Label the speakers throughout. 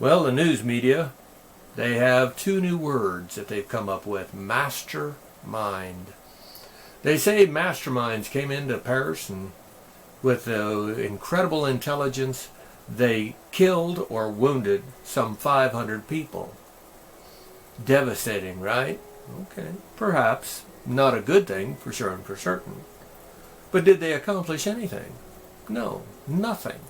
Speaker 1: Well, the news media, they have two new words that they've come up with: mastermind. They say masterminds came into Paris and with incredible intelligence, they killed or wounded some 500 people. Devastating, right? Okay, perhaps not a good thing for sure and for certain. But did they accomplish anything? No, nothing.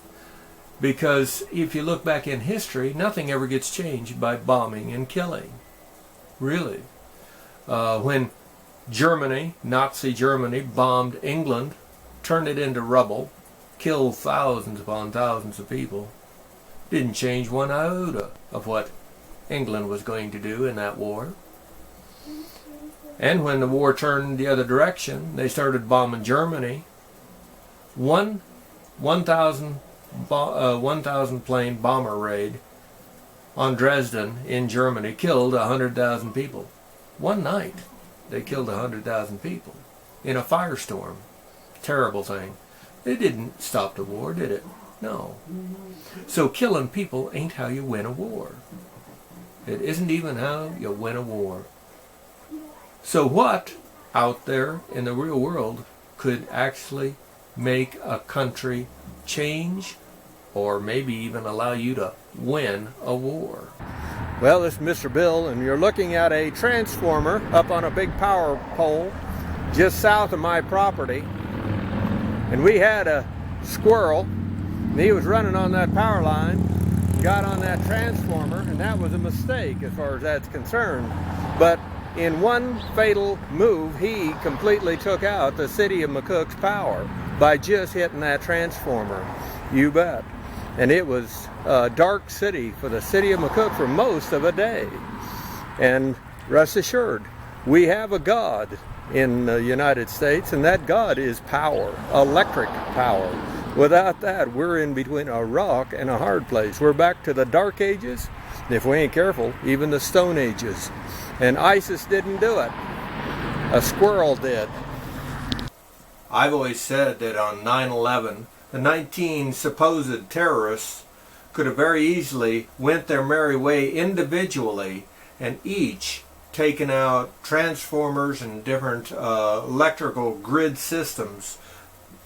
Speaker 1: Because if you look back in history, nothing ever gets changed by bombing and killing. Really. When Germany, Nazi Germany, bombed England, turned it into rubble, killed thousands upon thousands of people, didn't change one iota of what England was going to do in that war. And when the war turned the other direction, they started bombing Germany. 1,000 plane bomber raid on Dresden in Germany killed 100,000 people. One night they killed 100,000 people in a firestorm. Terrible thing. It didn't stop the war, did it? No. So killing people ain't how you win a war. It isn't even how you win a war. So what out there in the real world could actually make a country change or maybe even allow you to win a war? Well, this is Mr. Bill, and you're looking at a transformer up on a big power pole just south of my property. And we had a squirrel, and he was running on that power line, got on that transformer, and that was a mistake as far as that's concerned. But in one fatal move, he completely took out the city of McCook's power by just hitting that transformer. You bet. And it was a dark city for the city of McCook for most of a day. And rest assured, we have a God in the United States, and that God is power, electric power. Without that, we're in between a rock and a hard place. We're back to the Dark Ages, if we ain't careful, even the Stone Ages. And ISIS didn't do it. A squirrel did. I've always said that on 9/11, the 19 supposed terrorists could have very easily went their merry way individually and each taken out transformers and different electrical grid systems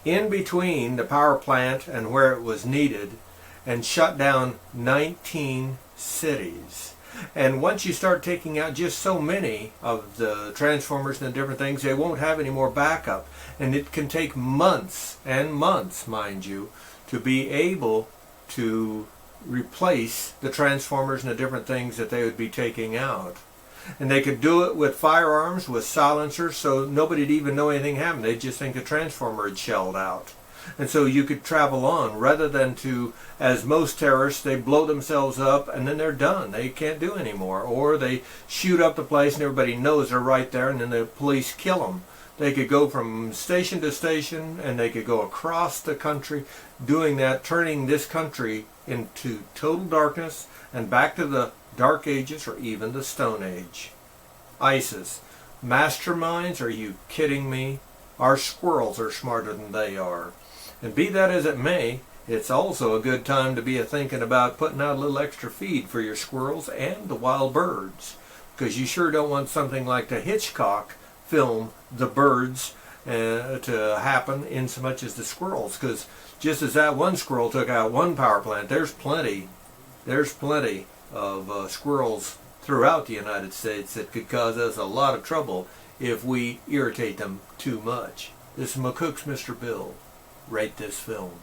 Speaker 1: in between the power plant and where it was needed and shut down 19 cities. And once you start taking out just so many of the transformers and the different things, they won't have any more backup. And it can take months and months, mind you, to be able to replace the transformers and the different things that they would be taking out. And they could do it with firearms, with silencers, so nobody'd even know anything happened. They'd just think the transformer had shelled out. And so you could travel on, rather than to, as most terrorists, they blow themselves up and then they're done. They can't do anymore. Or they shoot up the place and everybody knows they're right there and then the police kill them. They could go from station to station and they could go across the country doing that, turning this country into total darkness and back to the Dark Ages or even the Stone Age. ISIS. Masterminds? Are you kidding me? Our squirrels are smarter than they are. And be that as it may, it's also a good time to be thinking about putting out a little extra feed for your squirrels and the wild birds. Because you sure don't want something like the Hitchcock film, The Birds, to happen in so much as the squirrels. Because just as that one squirrel took out one power plant, there's plenty of squirrels throughout the United States that could cause us a lot of trouble if we irritate them too much. This is McCook's Mr. Bill. Rate this film.